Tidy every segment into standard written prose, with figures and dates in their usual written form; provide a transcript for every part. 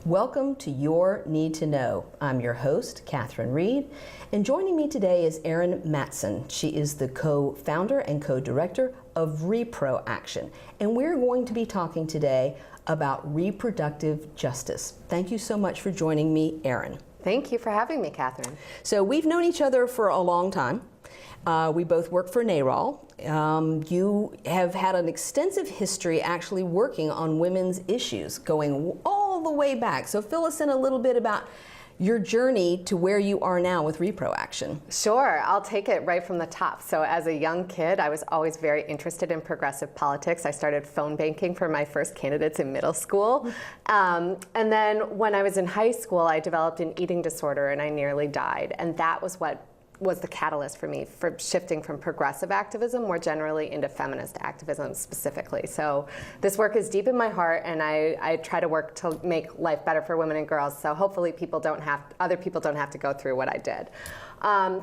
Welcome to Your Need to Know. I'm your host, Catherine Reed, and joining me today is Erin Matson. She is the co-founder and co-director of ReproAction, and we're going to be talking today about reproductive justice. Thank you so much for joining me, Erin. Thank you for having me, Catherine. So we've known each other for a long time. We both work for NARAL. You have had an extensive history actually working on women's issues, going all the way back. So fill us in a little bit about your journey to where you are now with ReproAction. Sure, I'll take it right from the top. So as a young kid, I was always very interested in progressive politics. I started phone banking for my first candidates in middle school. And then when I was in high school, I developed an eating disorder and I nearly died. And that was what was the catalyst for me for shifting from progressive activism more generally into feminist activism specifically. So this work is deep in my heart, and I try to work to make life better for women and girls, so hopefully other people don't have to go through what I did.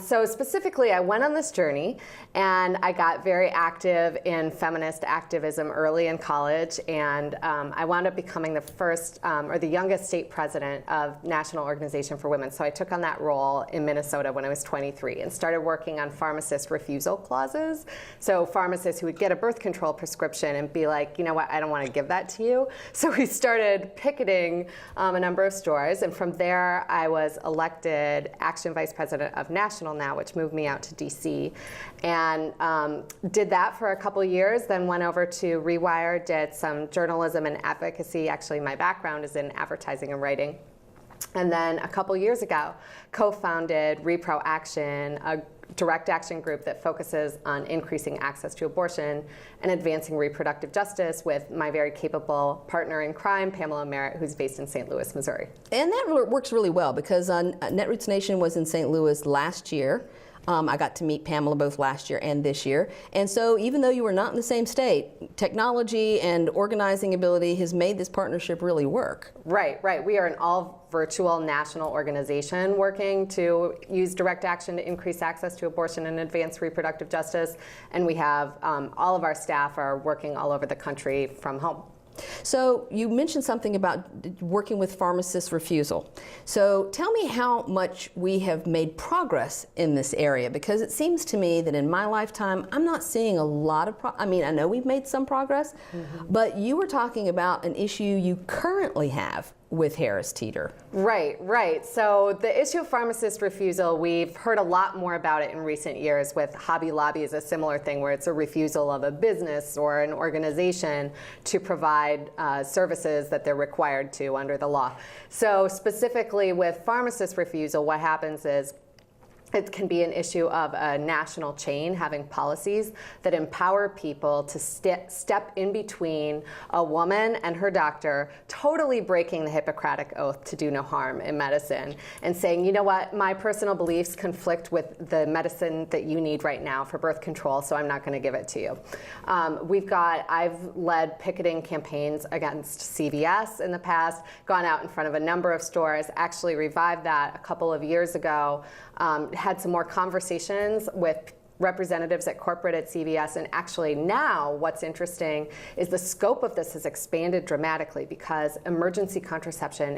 So specifically, I went on this journey, and I got very active in feminist activism early in college, and I wound up becoming the first or the youngest state president of National Organization for Women. So I took on that role in Minnesota when I was 23 and started working on pharmacist refusal clauses. So pharmacists who would get a birth control prescription and be like, you know what, I don't want to give that to you. So we started picketing a number of stores, and from there I was elected Action Vice President of National now, which moved me out to DC, and did that for a couple years, then went over to Rewire, did some journalism and advocacy. Actually, my background is in advertising and writing. And then a couple years ago, co-founded ReproAction, a direct action group that focuses on increasing access to abortion and advancing reproductive justice with my very capable partner in crime, Pamela Merritt, who's based in St. Louis, Missouri. And that works really well because Netroots Nation was in St. Louis last year. I got to meet Pamela both last year and this year. And so even though you were not in the same state, technology and organizing ability has made this partnership really work. Right. We are an all virtual national organization working to use direct action to increase access to abortion and advance reproductive justice. And we have all of our staff are working all over the country from home. So you mentioned something about working with pharmacist refusal. So tell me how much we have made progress in this area, because it seems to me that in my lifetime, I'm not seeing a lot of I mean, I know we've made some progress, but you were talking about an issue you currently have with Harris Teeter. Right. So the issue of pharmacist refusal, we've heard a lot more about it in recent years with Hobby Lobby is a similar thing where it's a refusal of a business or an organization to provide services that they're required to under the law. So specifically with pharmacist refusal, what happens is it can be an issue of a national chain having policies that empower people to step in between a woman and her doctor, totally breaking the Hippocratic Oath to do no harm in medicine, and saying, you know what, my personal beliefs conflict with the medicine that you need right now for birth control, so I'm not going to give it to you. I've led picketing campaigns against CVS in the past, gone out in front of a number of stores, actually revived that a couple of years ago. Had some more conversations with representatives at corporate at CVS, and actually now what's interesting is the scope of this has expanded dramatically because emergency contraception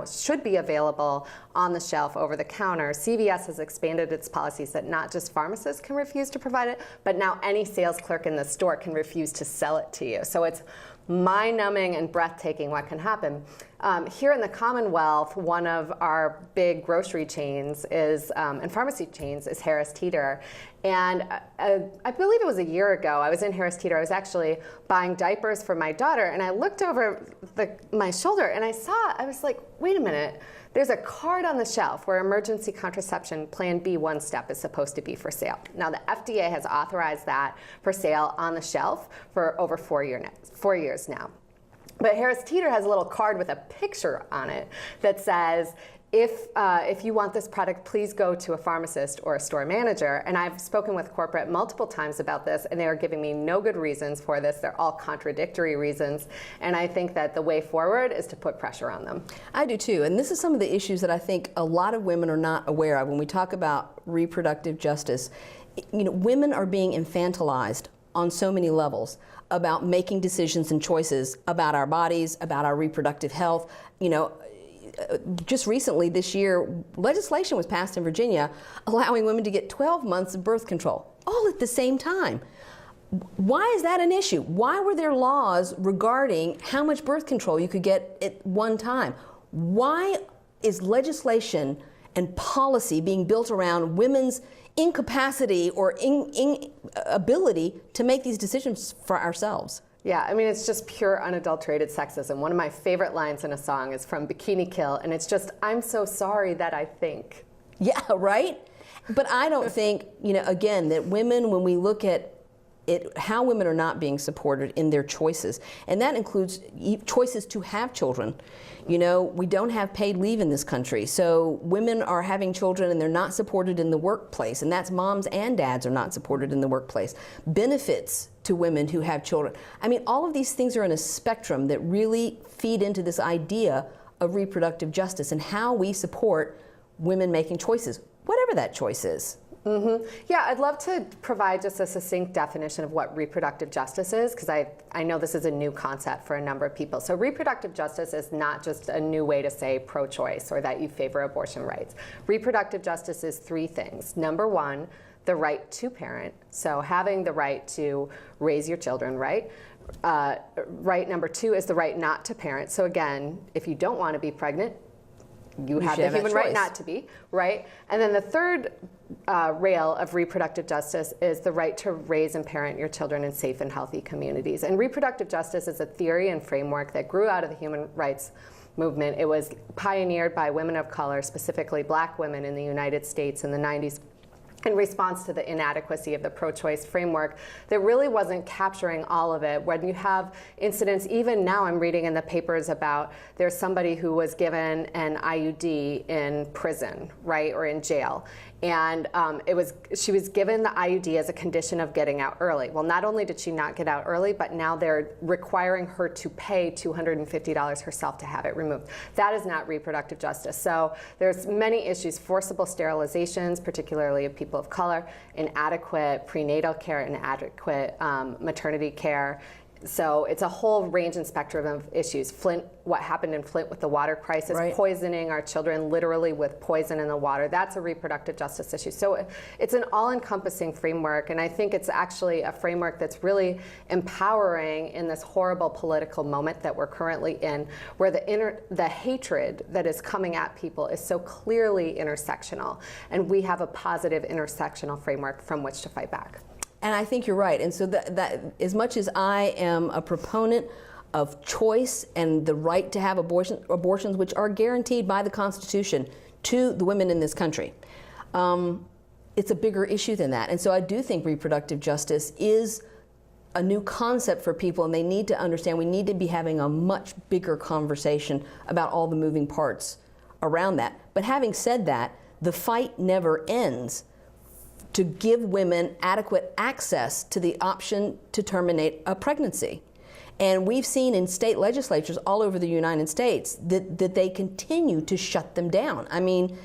should be available on the shelf over the counter. CVS has expanded its policies that not just pharmacists can refuse to provide it, but now any sales clerk in the store can refuse to sell it to you. So it's mind-numbing and breathtaking what can happen. Here in the Commonwealth, one of our big grocery chains and pharmacy chains is Harris Teeter. And I believe it was a year ago, I was in Harris Teeter. I was actually buying diapers for my daughter, and I looked over my shoulder and I was like, wait a minute. There's a card on the shelf where emergency contraception Plan B one step is supposed to be for sale. Now the FDA has authorized that for sale on the shelf for over 4 years now. But Harris Teeter has a little card with a picture on it that says, if you want this product, please go to a pharmacist or a store manager. And I've spoken with corporate multiple times about this, and they are giving me no good reasons for this. They're all contradictory reasons. And I think that the way forward is to put pressure on them. I do too. And this is some of the issues that I think a lot of women are not aware of when we talk about reproductive justice. You know, women are being infantilized on so many levels about making decisions and choices about our bodies, about our reproductive health. You know, just recently this year, legislation was passed in Virginia allowing women to get 12 months of birth control, all at the same time. Why is that an issue? Why were there laws regarding how much birth control you could get at one time? Why is legislation and policy being built around women's incapacity or inability to make these decisions for ourselves? Yeah, I mean, it's just pure unadulterated sexism. One of my favorite lines in a song is from Bikini Kill, and it's just, I'm so sorry that I think. Yeah, right? But I don't think, again, that women, when we look at how women are not being supported in their choices, and that includes choices to have children. We don't have paid leave in this country, so women are having children and they're not supported in the workplace, and that's moms and dads are not supported in the workplace. Benefits to women who have children. I mean, all of these things are in a spectrum that really feed into this idea of reproductive justice and how we support women making choices, whatever that choice is. Mm-hmm. Yeah, I'd love to provide just a succinct definition of what reproductive justice is, because I know this is a new concept for a number of people. So reproductive justice is not just a new way to say pro-choice or that you favor abortion rights. Reproductive justice is three things. Number one, the right to parent, so having the right to raise your children, right? Right number two is the right not to parent. So again, if you don't want to be pregnant, you have the human right not to be, right? And then the third rail of reproductive justice is the right to raise and parent your children in safe and healthy communities. And reproductive justice is a theory and framework that grew out of the human rights movement. It was pioneered by women of color, specifically black women in the United States in the 90s. In response to the inadequacy of the pro-choice framework that really wasn't capturing all of it. When you have incidents, even now I'm reading in the papers about there's somebody who was given an IUD in prison, right, or in jail. And she was given the IUD as a condition of getting out early. Well, not only did she not get out early, but now they're requiring her to pay $250 herself to have it removed. That is not reproductive justice. So there's many issues: forcible sterilizations, particularly of people of color, inadequate prenatal care, inadequate maternity care. So it's a whole range and spectrum of issues. Flint, what happened in Flint with the water crisis, right. Poisoning our children literally with poison in the water, that's a reproductive justice issue. So it's an all-encompassing framework, and I think it's actually a framework that's really empowering in this horrible political moment that we're currently in, where the hatred that is coming at people is so clearly intersectional, and we have a positive intersectional framework from which to fight back. And I think you're right. And so that as much as I am a proponent of choice and the right to have abortions, which are guaranteed by the Constitution to the women in this country, it's a bigger issue than that. And so I do think reproductive justice is a new concept for people, and they need to understand we need to be having a much bigger conversation about all the moving parts around that. But having said that, the fight never ends to give women adequate access to the option to terminate a pregnancy. And we've seen in state legislatures all over the United States that they continue to shut them down. I mean,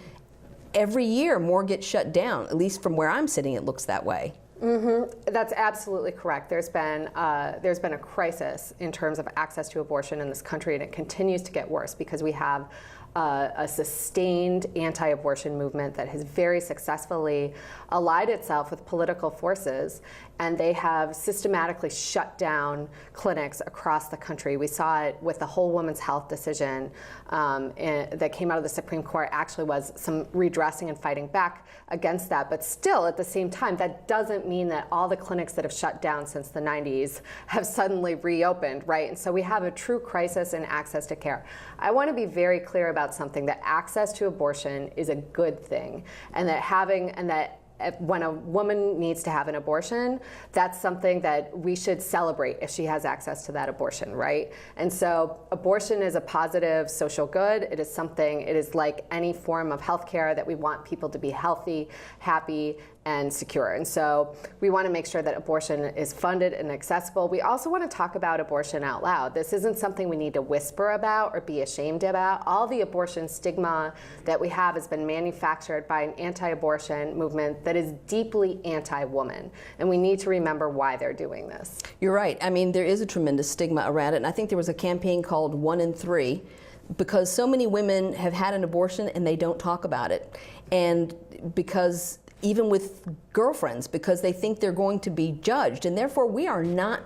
every year more gets shut down, at least from where I'm sitting, it looks that way. Mm-hmm. That's absolutely correct. There's been a crisis in terms of access to abortion in this country, and it continues to get worse because we have a sustained anti-abortion movement that has very successfully allied itself with political forces, and they have systematically shut down clinics across the country. We saw it with the whole woman's health decision that came out of the Supreme Court. Actually was some redressing and fighting back against that, but still at the same time, that doesn't mean that all the clinics that have shut down since the 90s have suddenly reopened, right? And so we have a true crisis in access to care. I want to be very clear about something, that access to abortion is a good thing, and that when a woman needs to have an abortion, that's something that we should celebrate if she has access to that abortion, right? And so abortion is a positive social good. It is like any form of healthcare that we want people to be healthy, happy, and secure. And so we want to make sure that abortion is funded and accessible. We also want to talk about abortion out loud. This isn't something we need to whisper about or be ashamed about. All the abortion stigma that we have has been manufactured by an anti-abortion movement that is deeply anti-woman. And we need to remember why they're doing this. You're right. I mean, there is a tremendous stigma around it. And I think there was a campaign called 1 in 3 because so many women have had an abortion and they don't talk about it. And because even with girlfriends, because they think they're going to be judged. And therefore, we are not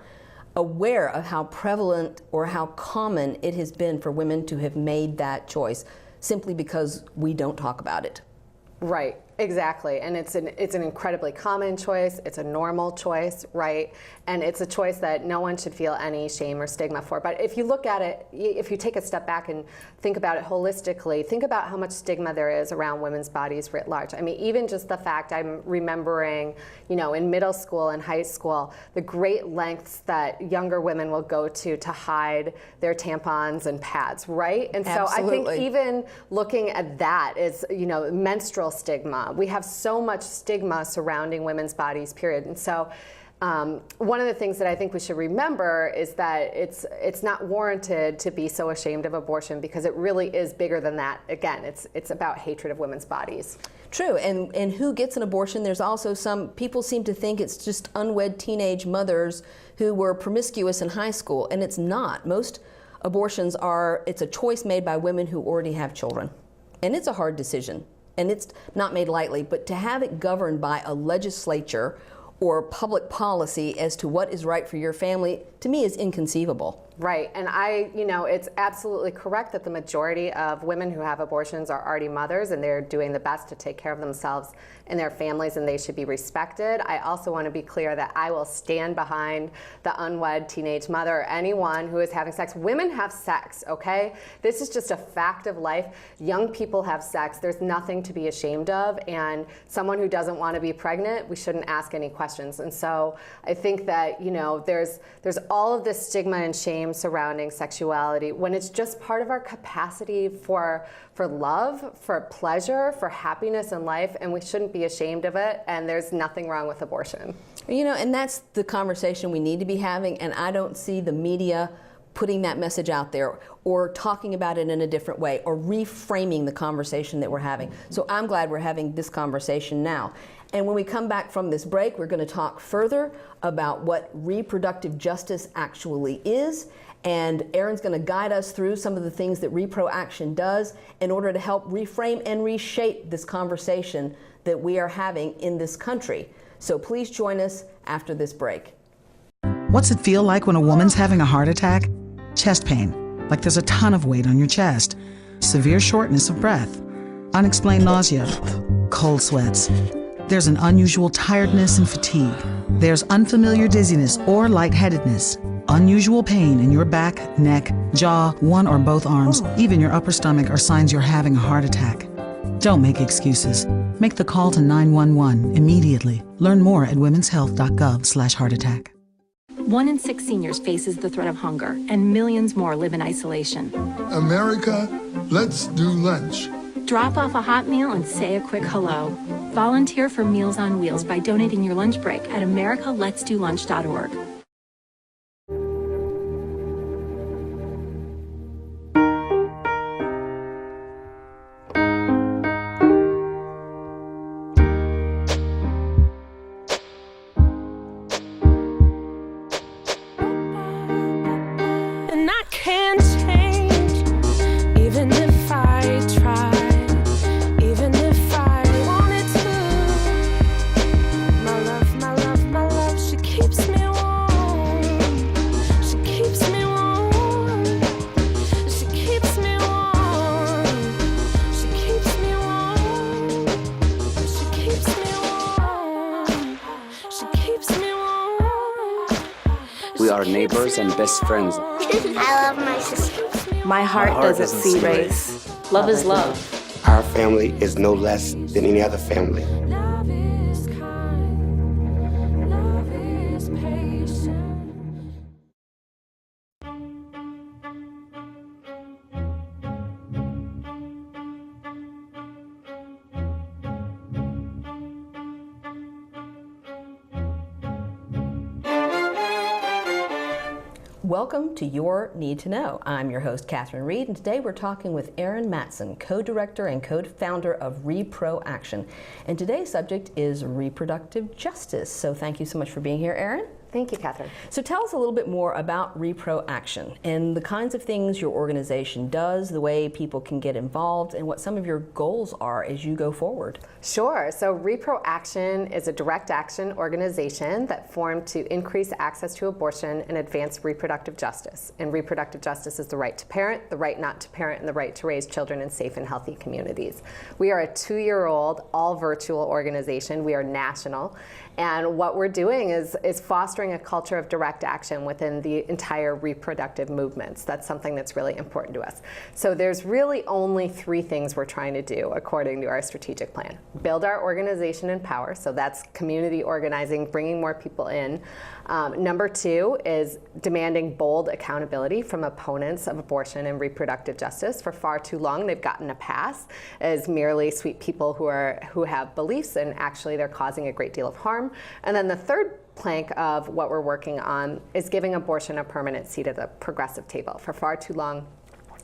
aware of how prevalent or how common it has been for women to have made that choice simply because we don't talk about it. Right, exactly. And it's an incredibly common choice. It's a normal choice, right? And it's a choice that no one should feel any shame or stigma for. But if you look at it, if you take a step back and think about it holistically, think about how much stigma there is around women's bodies writ large. I mean, even just the fact I'm remembering, you know, in middle school and high school, the great lengths that younger women will go to hide their tampons and pads, right? And so Absolutely. I think even looking at that is, you know, menstrual stigma. We have so much stigma surrounding women's bodies, period. And so one of the things that I think we should remember is that it's not warranted to be so ashamed of abortion, because it really is bigger than that. Again, it's about hatred of women's bodies. True, and who gets an abortion? There's also some people seem to think it's just unwed teenage mothers who were promiscuous in high school, and it's not. Most abortions it's a choice made by women who already have children, and it's a hard decision, and it's not made lightly. But to have it governed by a legislature or public policy as to what is right for your family, to me, is inconceivable. Right, and it's absolutely correct that the majority of women who have abortions are already mothers, and they're doing the best to take care of themselves and their families, and they should be respected. I also want to be clear that I will stand behind the unwed teenage mother or anyone who is having sex. Women have sex, okay? This is just a fact of life. Young people have sex. There's nothing to be ashamed of, and someone who doesn't want to be pregnant, we shouldn't ask any questions. And so I think that, there's all of this stigma and shame surrounding sexuality when it's just part of our capacity for love, for pleasure, for happiness in life, and we shouldn't be ashamed of it, and there's nothing wrong with abortion. And that's the conversation we need to be having, and I don't see the media putting that message out there or talking about it in a different way or reframing the conversation that we're having. So I'm glad we're having this conversation now. And when we come back from this break, we're going to talk further about what reproductive justice actually is. And Erin's going to guide us through some of the things that ReproAction does in order to help reframe and reshape this conversation that we are having in this country. So please join us after this break. What's it feel like when a woman's having a heart attack? Chest pain, like there's a ton of weight on your chest. Severe shortness of breath. Unexplained nausea. Cold sweats. There's an unusual tiredness and fatigue. There's unfamiliar dizziness or lightheadedness. Unusual pain in your back, neck, jaw, one or both arms, even your upper stomach are signs you're having a heart attack. Don't make excuses. Make the call to 911 immediately. Learn more at womenshealth.gov/heart attack. 1 in 6 seniors faces the threat of hunger, and millions more live in isolation. America, let's do lunch. Drop off a hot meal and say a quick hello. Volunteer for Meals on Wheels by donating your lunch break at americaletsdolunch.org. And I can't change, even if I try, even if I wanted to. My love, she keeps me warm. She keeps me warm. She keeps me warm. She keeps me warm. She keeps me warm. She keeps me warm. We are neighbors and best friends. I love my sister. My heart doesn't see race. Love is love. Our family is no less than any other family. Love is kind. Love is patient. Welcome to Your Need to Know. I'm your host, Catherine Reed, and today we're talking with Erin Matson, co-director and co-founder of ReproAction. And today's subject is reproductive justice. So thank you so much for being here, Erin. Thank you, Catherine. So tell us a little bit more about ReproAction and the kinds of things your organization does, the way people can get involved, and what some of your goals are as you go forward. Sure. So ReproAction is a direct action organization that formed to increase access to abortion and advance reproductive justice. And reproductive justice is the right to parent, the right not to parent, and the right to raise children in safe and healthy communities. We are a 2-year-old, all virtual organization. We are national. And what we're doing is fostering a culture of direct action within the entire reproductive movements. That's something that's really important to us. So there's really only 3 things we're trying to do according to our strategic plan. Build our organization in power, so that's community organizing, bringing more people in. Number 2 is demanding bold accountability from opponents of abortion and reproductive justice. For far too long, they've gotten a pass as merely sweet people who have beliefs, and actually they're causing a great deal of harm. And then the third plank of what we're working on is giving abortion a permanent seat at the progressive table. For far too long,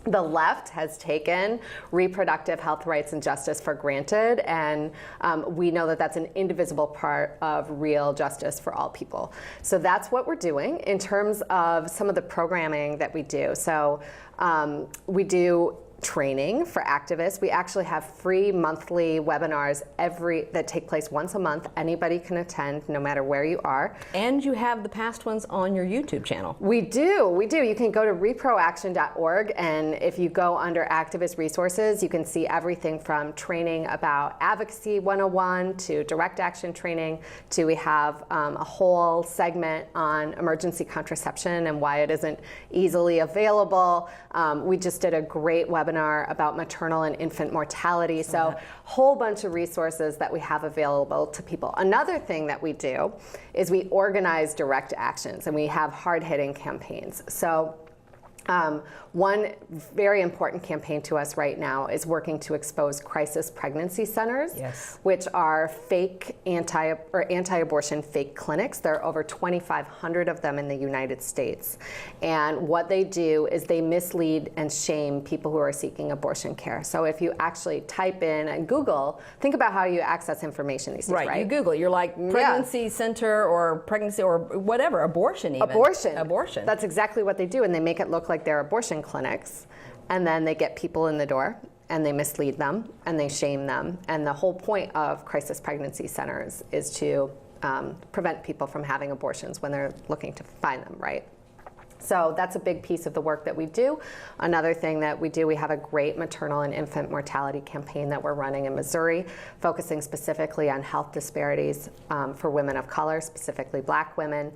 the left has taken reproductive health rights and justice for granted, and we know that that's an indivisible part of real justice for all people. So that's what we're doing in terms of some of the programming that we do. So we do training for activists. We actually have free monthly webinars that take place once a month. Anybody can attend, no matter where you are. And you have the past ones on your YouTube channel. We do. You can go to ReproAction.org, and if you go under activist resources, you can see everything from training about Advocacy 101 to direct action training to we have a whole segment on emergency contraception and why it isn't easily available. We just did a great webinar about maternal and infant mortality. So a whole bunch of resources that we have available to people. Another thing that we do is we organize direct actions, and we have hard-hitting campaigns. So one very important campaign to us right now is working to expose crisis pregnancy centers, which are fake anti-abortion fake clinics. There are over 2,500 of them in the United States. And what they do is they mislead and shame people who are seeking abortion care. So if you actually type in and Google, think about how you access information these days, right? You Google it. You're like pregnancy center or pregnancy or whatever, abortion even. Abortion. That's exactly what they do, and they make it look like they're abortion clinics, and then they get people in the door and they mislead them and they shame them. And the whole point of crisis pregnancy centers is to prevent people from having abortions when they're looking to find them, right? So that's a big piece of the work that we do. Another thing that we do, we have a great maternal and infant mortality campaign that we're running in Missouri, focusing specifically on health disparities for women of color, specifically Black women.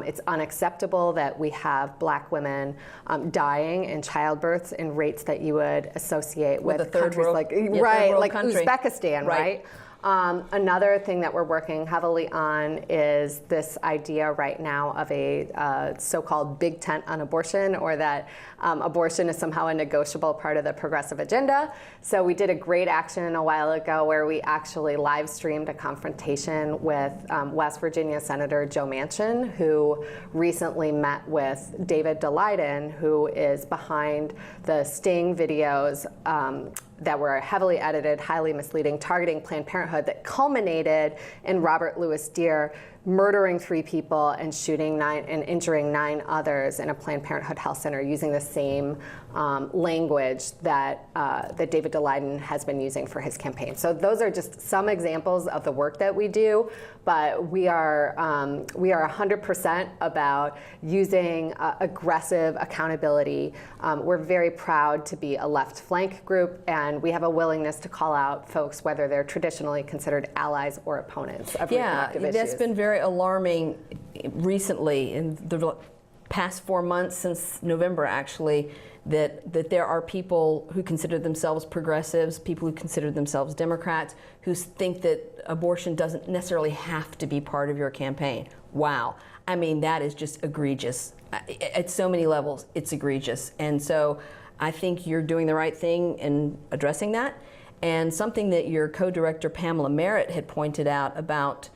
It's unacceptable that we have Black women dying in childbirths in rates that you would associate with a third countries world, like country. Uzbekistan, right? Another thing that we're working heavily on is this idea right now of a so-called big tent on abortion, or that abortion is somehow a negotiable part of the progressive agenda. So we did a great action a while ago where we actually live streamed a confrontation with West Virginia Senator Joe Manchin, who recently met with David Daleiden, who is behind the sting videos that were heavily edited, highly misleading, targeting Planned Parenthood that culminated in Robert Louis Deere murdering 3 people and shooting 9 and injuring 9 others in a Planned Parenthood health center using the same language that David Daleiden has been using for his campaign. So those are just some examples of the work that we do, but we are 100% about using aggressive accountability. We're very proud to be a left flank group, and we have a willingness to call out folks whether they're traditionally considered allies or opponents of reproductive issues. That's been very alarming recently in the past 4 months, since November actually, that there are people who consider themselves progressives, people who consider themselves Democrats, who think that abortion doesn't necessarily have to be part of your campaign. Wow. I mean, that is just egregious. At so many levels, it's egregious. And so I think you're doing the right thing in addressing that. And something that your co-director Pamela Merritt had pointed out about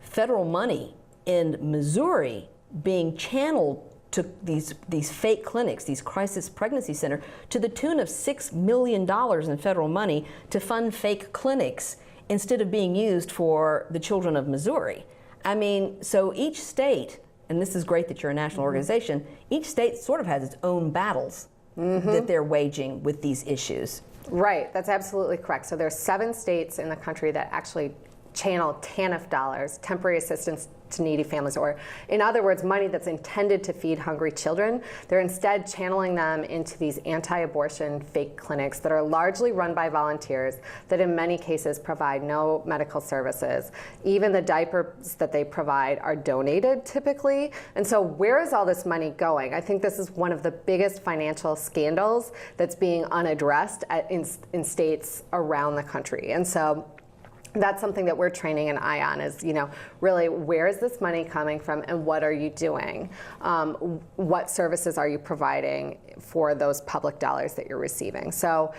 federal money in Missouri being channeled to these fake clinics, these crisis pregnancy centers, to the tune of $6 million in federal money to fund fake clinics instead of being used for the children of Missouri. I mean, so each state and this is great that you're a national organization, each state sort of has its own battles that they're waging with these issues. Right, that's absolutely correct. So there's 7 states in the country that actually channel TANF dollars, temporary assistance to needy families, or in other words, money that's intended to feed hungry children. They're instead channeling them into these anti-abortion fake clinics that are largely run by volunteers that in many cases provide no medical services. Even the diapers that they provide are donated typically. And so where is all this money going? I think this is one of the biggest financial scandals that's being unaddressed in states around the country. And so that's something that we're training an eye on is, really where is this money coming from and what are you doing? What services are you providing for those public dollars that you're receiving? So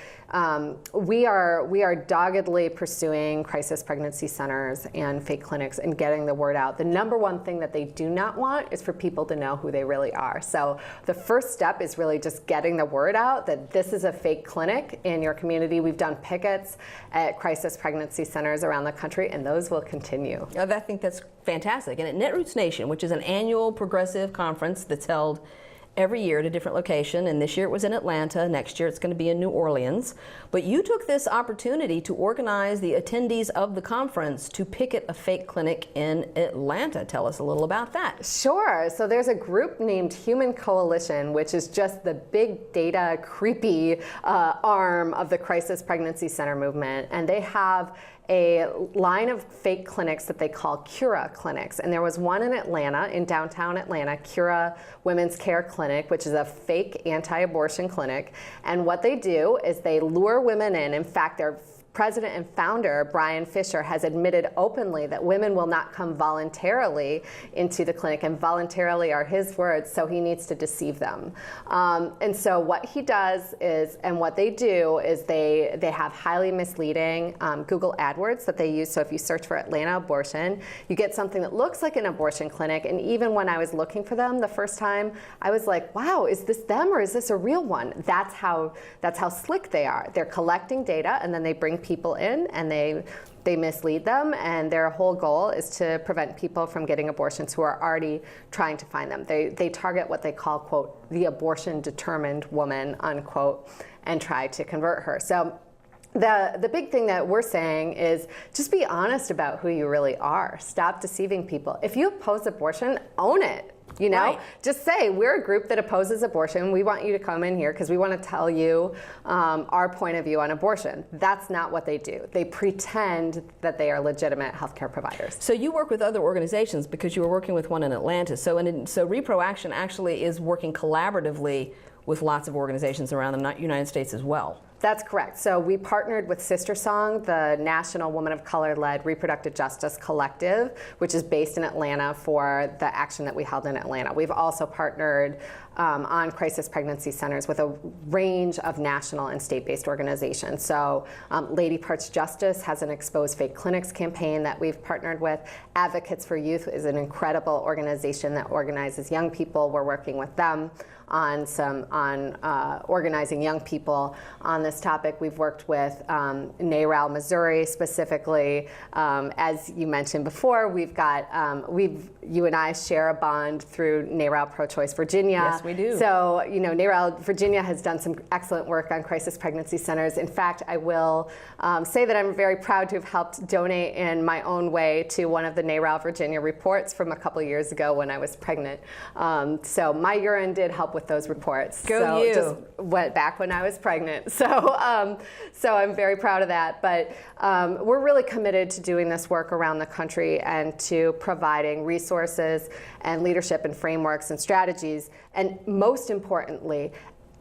we are doggedly pursuing crisis pregnancy centers and fake clinics and getting the word out. The number one thing that they do not want is for people to know who they really are. So the first step is really just getting the word out that this is a fake clinic in your community. We've done pickets at crisis pregnancy centers around the country, and those will continue. I think that's fantastic. And at Netroots Nation, which is an annual progressive conference that's held every year at a different location, and this year it was in Atlanta, next year it's going to be in New Orleans. But you took this opportunity to organize the attendees of the conference to picket a fake clinic in Atlanta. Tell us a little about that. Sure. So there's a group named Human Coalition, which is just the big data, creepy arm of the Crisis Pregnancy Center movement, and they have a line of fake clinics that they call Cura clinics. And there was one in Atlanta, in downtown Atlanta, Cura Women's Care Clinic, which is a fake anti-abortion clinic. And what they do is they lure women in. In fact, their president and founder, Brian Fisher, has admitted openly that women will not come voluntarily into the clinic, and voluntarily are his words, so he needs to deceive them. And so what he does is, and what they do is they have highly misleading Google AdWords that they use. So if you search for Atlanta abortion, you get something that looks like an abortion clinic. And even when I was looking for them the first time, I was like, wow, is this them or is this a real one? That's how slick they are. They're collecting data and then they bring people in and they mislead them, and their whole goal is to prevent people from getting abortions who are already trying to find them. They target what they call, quote, the abortion determined woman, unquote, and try to convert her. So the big thing that we're saying is just be honest about who you really are. Stop deceiving people. If you oppose abortion, own it. Right. Just say, we're a group that opposes abortion. We want you to come in here because we want to tell you our point of view on abortion. That's not what they do. They pretend that they are legitimate healthcare providers. So you work with other organizations because you were working with one in Atlanta. So ReproAction actually is working collaboratively with lots of organizations around the United States as well. That's correct. So we partnered with Sister Song, the national woman of color-led Reproductive Justice collective, which is based in Atlanta, for the action that we held in Atlanta. We've also partnered on crisis pregnancy centers with a range of national and state-based organizations. So Lady Parts Justice has an Expose Fake Clinics campaign that we've partnered with. Advocates for Youth is an incredible organization that organizes young people. We're working with them on organizing young people on this topic. We've worked with NARAL Missouri specifically. As you mentioned before, we've got you and I share a bond through NARAL Pro-Choice Virginia. Yes, we do. So NARAL Virginia has done some excellent work on crisis pregnancy centers. In fact, I will say that I'm very proud to have helped donate in my own way to one of the NARAL Virginia reports from a couple years ago when I was pregnant. So my urine did help with those reports. Go you. Just went back when I was pregnant. So I'm very proud of that. But we're really committed to doing this work around the country and to providing resources and leadership and frameworks and strategies, and most importantly,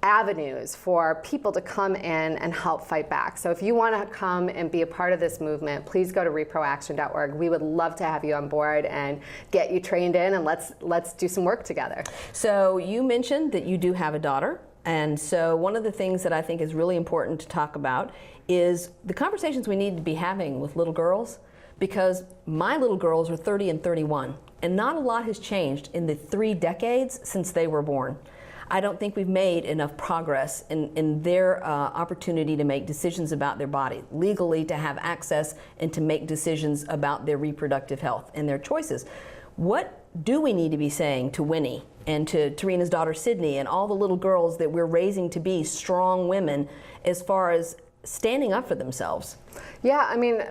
avenues for people to come in and help fight back. So if you want to come and be a part of this movement, please go to ReproAction.org. We would love to have you on board and get you trained in, and let's do some work together. So you mentioned that you do have a daughter, and so one of the things that I think is really important to talk about is the conversations we need to be having with little girls, because my little girls are 30 and 31, and not a lot has changed in the 3 decades since they were born. I don't think we've made enough progress in their opportunity to make decisions about their body, legally to have access and to make decisions about their reproductive health and their choices. What do we need to be saying to Winnie and to Tarina's daughter Sydney and all the little girls that we're raising to be strong women as far as standing up for themselves? Yeah, I mean,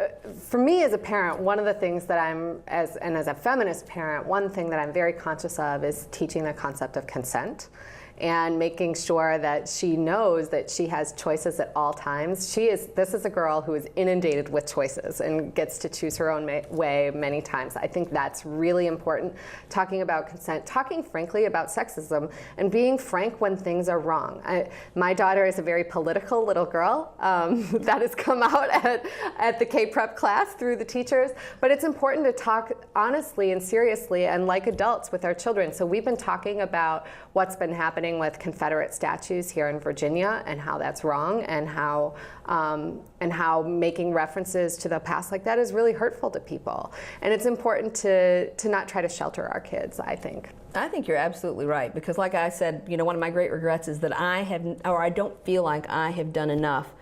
for me as a parent, one of the things that as a feminist parent, one thing that I'm very conscious of is teaching the concept of consent and making sure that she knows that she has choices at all times. This is a girl who is inundated with choices and gets to choose her own way many times. I think that's really important. Talking about consent, talking frankly about sexism, and being frank when things are wrong. My daughter is a very political little girl. That has come out at the K-Prep class through the teachers, but it's important to talk honestly and seriously and like adults with our children. So we've been talking about what's been happening with Confederate statues here in Virginia and how that's wrong, and how making references to the past like that is really hurtful to people. And it's important to not try to shelter our kids, I think. I think you're absolutely right, because like I said, one of my great regrets is that I don't feel like I have done enough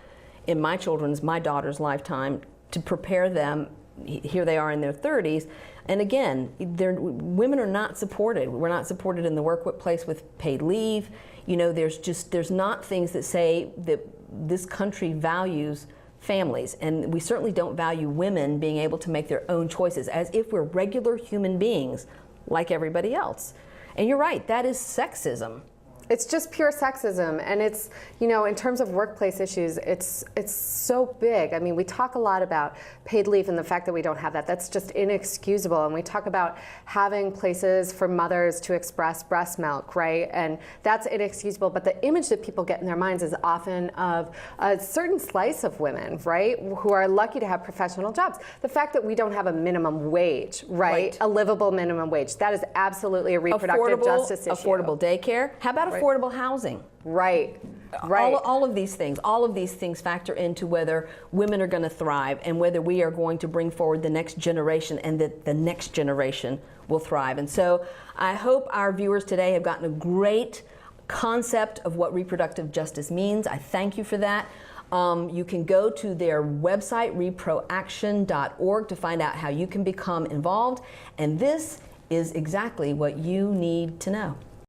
in my daughter's lifetime to prepare them. Here they are in their 30s. And again, women are not supported. We're not supported in the workplace with paid leave. There's not things that say that this country values families. And we certainly don't value women being able to make their own choices, as if we're regular human beings like everybody else. And you're right, that is sexism. It's just pure sexism, and it's, in terms of workplace issues, it's so big. I mean, we talk a lot about paid leave and the fact that we don't have that. That's just inexcusable. And we talk about having places for mothers to express breast milk, right? And that's inexcusable. But the image that people get in their minds is often of a certain slice of women, right, who are lucky to have professional jobs. The fact that we don't have a minimum wage, right? A livable minimum wage, that is absolutely a reproductive justice issue. Affordable daycare. How about affordable housing? Right. All of these things factor into whether women are going to thrive and whether we are going to bring forward the next generation, and that the next generation will thrive. And so I hope our viewers today have gotten a great concept of what reproductive justice means. I thank you for that. You can go to their website, ReproAction.org, to find out how you can become involved. And this is exactly what you need to know.